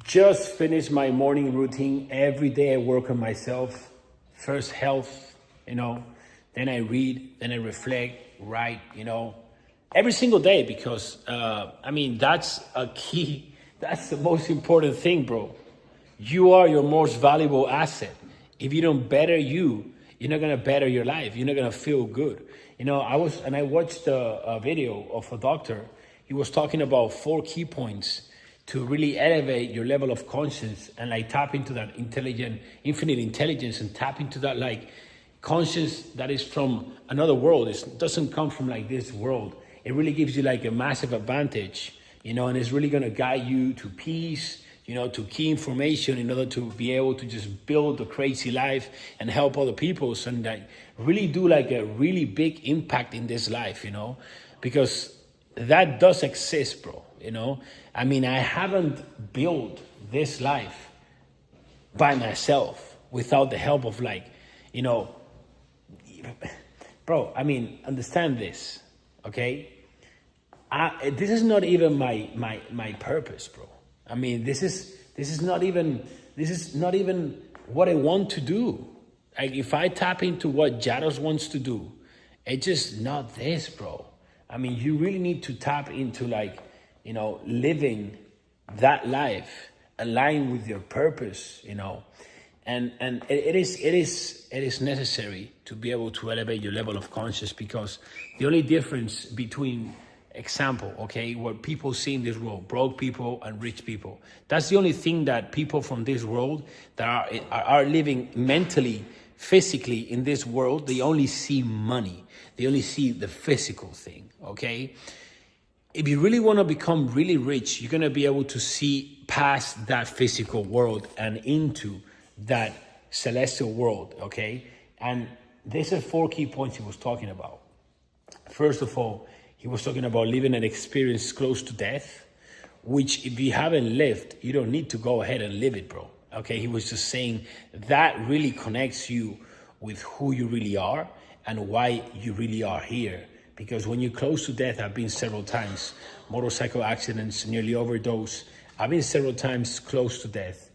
Just finished my morning routine. Every day I work on myself. First health, then I read, then I reflect, write, every single day because, that's a key. That's the most important thing, bro. You are your most valuable asset. If you don't better you, you're not gonna better your life. You're not gonna feel good. I watched a video of a doctor. He was talking about 4 key points to really elevate your level of conscience and like tap into that infinite intelligence and tap into that like conscience that is from another world. It doesn't come from like this world. It really gives you like a massive advantage, and it's really gonna guide you to peace, to key information in order to be able to just build a crazy life and help other people and like really do like a really big impact in this life, because that does exist, bro. I haven't built this life by myself without the help of bro, understand this, okay? This is not even my purpose, bro. This is not even what I want to do. Like if I tap into what Llados wants to do, it's just not this, bro. You really need to tap into living that life aligned with your purpose, and it is necessary to be able to elevate your level of consciousness, because the only difference between what people see in this world, broke people and rich people, that's the only thing that people from this world that are living mentally, physically in this world, they only see money. They only see the physical thing, okay? If you really want to become really rich, you're going to be able to see past that physical world and into that celestial world, okay? And these are 4 key points he was talking about. First of all, he was talking about living an experience close to death, which if you haven't lived, you don't need to go ahead and live it, bro. Okay, he was just saying that really connects you with who you really are and why you really are here. Because when you're close to death, I've been several times, motorcycle accidents, nearly overdose. I've been several times close to death.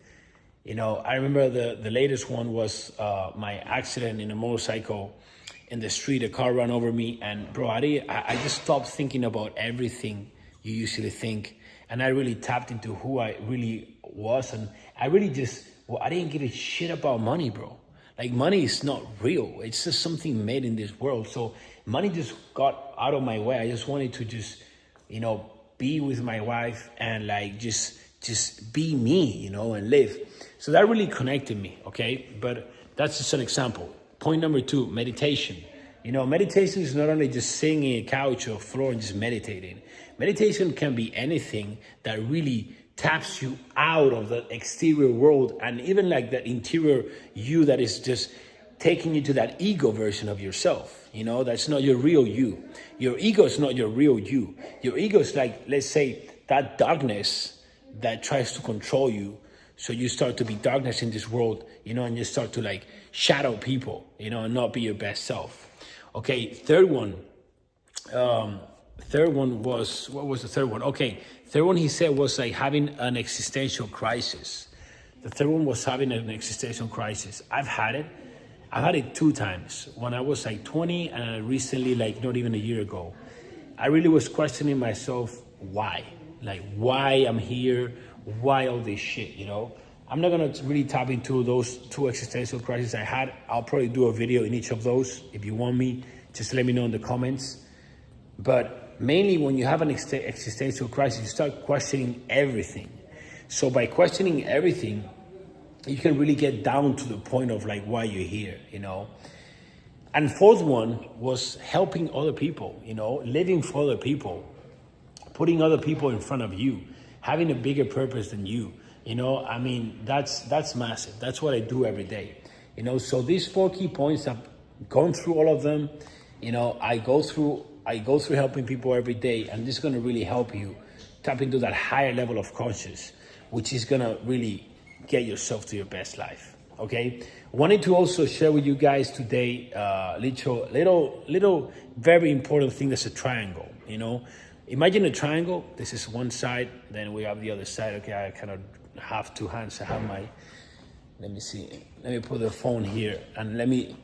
I remember the latest one was my accident in a motorcycle in the street. A car ran over me, and bro, I just stopped thinking about everything you usually think. And I really tapped into who I really was. And I really I didn't give a shit about money, bro. Like money is not real. It's just something made in this world. So money just got out of my way. I just wanted to just, be with my wife and like just be me, and live. So that really connected me, okay? But that's just an example. Point number 2, meditation. Meditation is not only just sitting in a couch or floor and just meditating. Meditation can be anything that really taps you out of the exterior world and even like that interior you that is just taking you to that ego version of yourself. That's not your real you. Your ego is not your real you. Your ego is like, let's say, that darkness that tries to control you. So you start to be darkness in this world, and you start to like shadow people, and not be your best self. Okay, third one was, what was the third one? Okay, third one he said was like having an existential crisis. The third one was having an existential crisis. I've had it 2 times. When I was like 20 and recently, like not even a year ago, I really was questioning myself, why? Like why I'm here, why all this shit, I'm not gonna really tap into those 2 existential crises I had. I'll probably do a video in each of those. If you want me, just let me know in the comments. But mainly when you have an existential crisis, you start questioning everything. So by questioning everything, you can really get down to the point of like why you're here, And fourth one was helping other people, living for other people, putting other people in front of you, having a bigger purpose than you. That's massive. That's what I do every day. So these 4 key points, I've gone through all of them. I go through helping people every day, and this is going to really help you tap into that higher level of consciousness, which is going to really get yourself to your best life. Okay. Wanted to also share with you guys today, little, very important thing. That's a triangle. Imagine a triangle. This is one side, then we have the other side. Okay, I kind of have two hands. I have my, let me see. Let me put the phone here and let me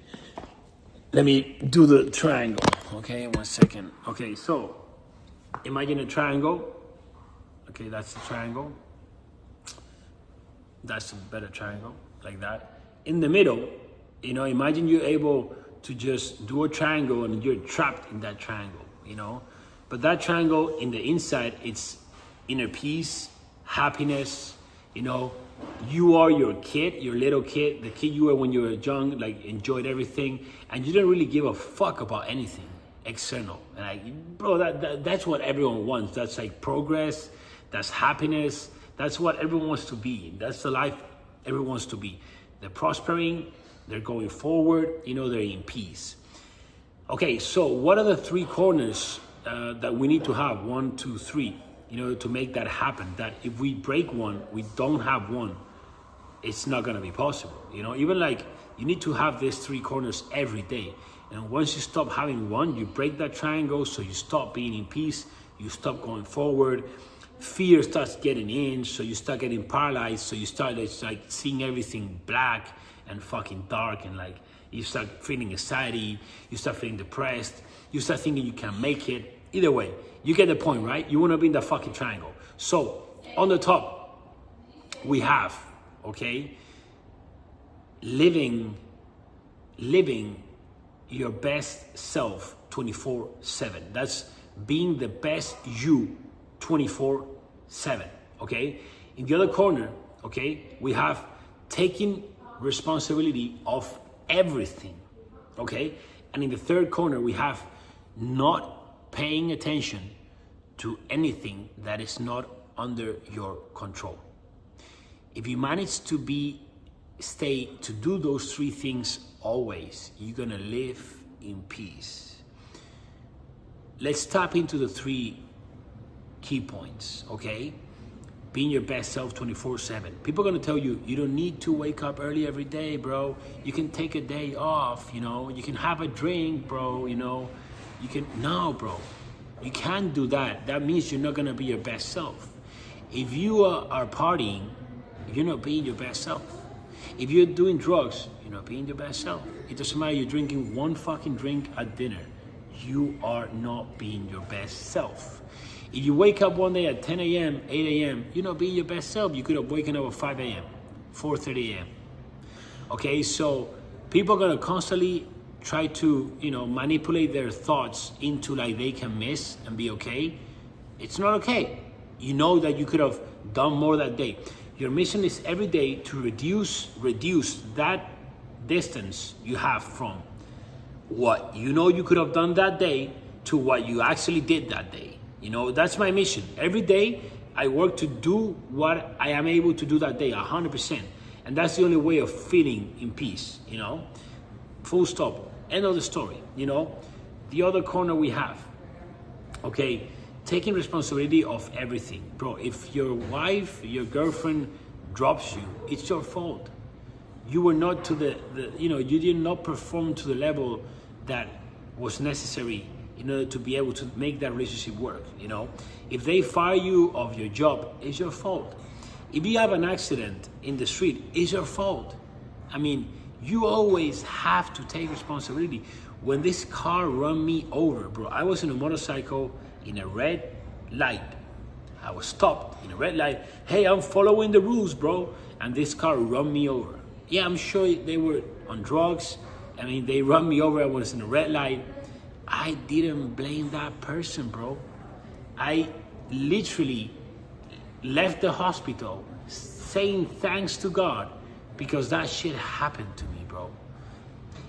do the triangle. Okay, 1 second. Okay, so imagine a triangle. Okay, that's the triangle. That's a better triangle, like that. In the middle, you know, imagine you're able to just do a triangle and you're trapped in that triangle, you know. But that triangle in the inside, it's inner peace, happiness, you know. You are your kid, your little kid, the kid you were when you were young, like enjoyed everything, and you don't really give a fuck about anything external. And like, bro, that's what everyone wants. That's like progress, that's happiness, that's what everyone wants to be. That's the life everyone wants to be. They're prospering, they're going forward, you know, they're in peace. Okay, so what are the three corners that we need to have? 1, 2, 3. You know, to make that happen, that if we break one, we don't have one, it's not gonna be possible. You know, even like you need to have these three corners every day. And once you stop having one, you break that triangle, so you stop being in peace, you stop going forward. Fear starts getting in, so you start getting paralyzed, so you start like seeing everything black and fucking dark, and like you start feeling anxiety, you start feeling depressed, you start thinking you can't make it. Either way, you get the point, right? You want to be in that fucking triangle. So on the top, we have, okay, living your best self 24/7. That's being the best you 24/7, okay? In the other corner, okay, we have taking responsibility of everything, okay? And in the third corner, we have not paying attention to anything that is not under your control. If you manage to do those three things always, you're gonna live in peace. Let's tap into the three key points, okay? Being your best self 24/7. People are gonna tell you, you don't need to wake up early every day, bro. You can take a day off, you know? You can have a drink, bro, you know? No, bro, you can't do that. That means you're not gonna be your best self. If you are partying, you're not being your best self. If you're doing drugs, you're not being your best self. It doesn't matter, you're drinking one fucking drink at dinner. You are not being your best self. If you wake up one day at 10 a.m., 8 a.m., you're not being your best self. You could have woken up at 5 a.m., 4:30 a.m. Okay, so people are gonna constantly try to, you know, manipulate their thoughts into like they can miss and be okay. It's not okay. You know that you could have done more that day. Your mission is every day to reduce that distance you have from what you know you could have done that day to what you actually did that day. You know, that's my mission. Every day I work to do what I am able to do that day, 100%. And that's the only way of feeling in peace, you know? Full stop. End of the story, you know? The other corner we have, okay, taking responsibility of everything. Bro, if your wife, your girlfriend drops you, it's your fault. You were not to you did not perform to the level that was necessary in order to be able to make that relationship work, you know? If they fire you of your job, it's your fault. If you have an accident in the street, it's your fault. I mean, you always have to take responsibility. When this car run me over, bro, I was in a motorcycle in a red light. I was stopped in a red light. Hey, I'm following the rules, bro. And this car run me over. Yeah, I'm sure they were on drugs. I mean, they run me over. I was in a red light. I didn't blame that person, bro. I literally left the hospital saying thanks to God because that shit happened to me, bro.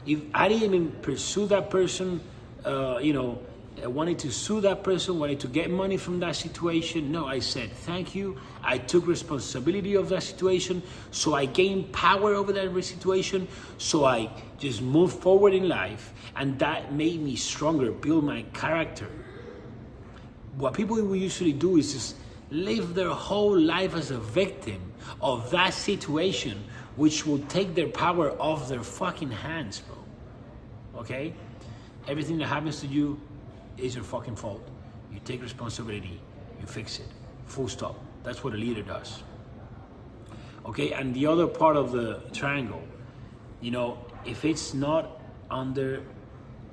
If I didn't even pursue that person, I wanted to sue that person, wanted to get money from that situation. No, I said, thank you. I took responsibility of that situation. So I gained power over that situation. So I just moved forward in life. And that made me stronger, build my character. What people will usually do is just live their whole life as a victim of that situation, which will take their power off their fucking hands, bro. Okay? Everything that happens to you is your fucking fault. you take responsibility, you fix it. Full stop. That's what a leader does. Okay, and the other part of the triangle, you know, if it's not under,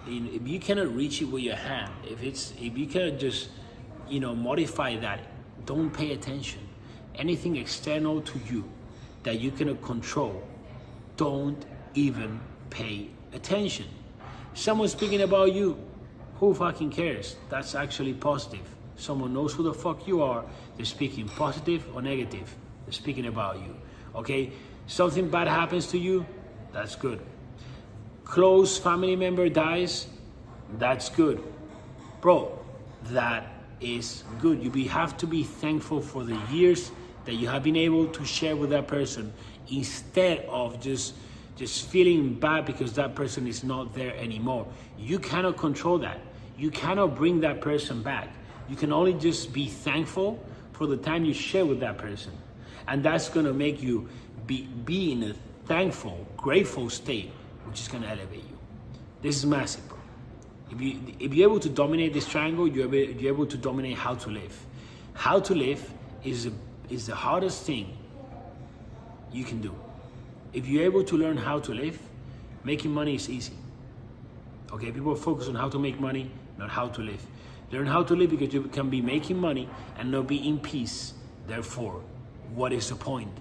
if you cannot reach it with your hand, if you cannot just, you know, modify that, don't pay attention. Anything external to you that you cannot control, don't even pay attention. Someone's speaking about you, who fucking cares? That's actually positive. Someone knows who the fuck you are, they're speaking positive or negative, they're speaking about you, okay? Something bad happens to you, that's good. Close family member dies, that's good. Bro, that is good. You have to be thankful for the years that you have been able to share with that person, instead of just feeling bad because that person is not there anymore. You cannot control that. You cannot bring that person back. You can only just be thankful for the time you share with that person. And that's gonna make you be in a thankful, grateful state, which is gonna elevate you. This is massive, bro. If you're able to dominate this triangle, you're able to dominate how to live. How to live is the hardest thing you can do. If you're able to learn how to live, making money is easy. Okay, people focus on how to make money, not how to live. Learn how to live because you can be making money and not be in peace. Therefore, what is the point?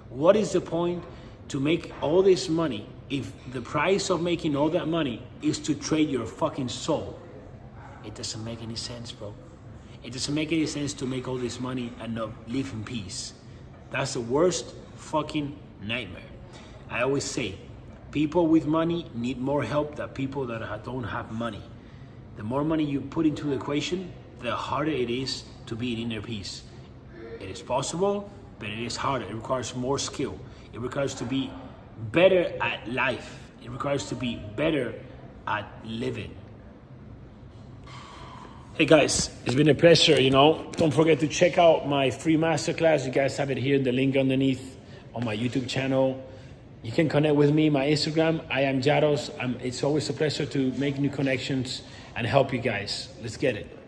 What is the point to make all this money if the price of making all that money is to trade your fucking soul? It doesn't make any sense, bro. It doesn't make any sense to make all this money and not live in peace. That's the worst fucking nightmare. I always say, people with money need more help than people that don't have money. The more money you put into the equation, the harder it is to be in inner peace. It is possible, but it is harder. It requires more skill. It requires to be better at life. It requires to be better at living. Hey guys, it's been a pleasure, you know. Don't forget to check out my free masterclass. You guys have it here in the link underneath on my YouTube channel. You can connect with me, my Instagram, I am Llados. It's always a pleasure to make new connections and help you guys. Let's get it.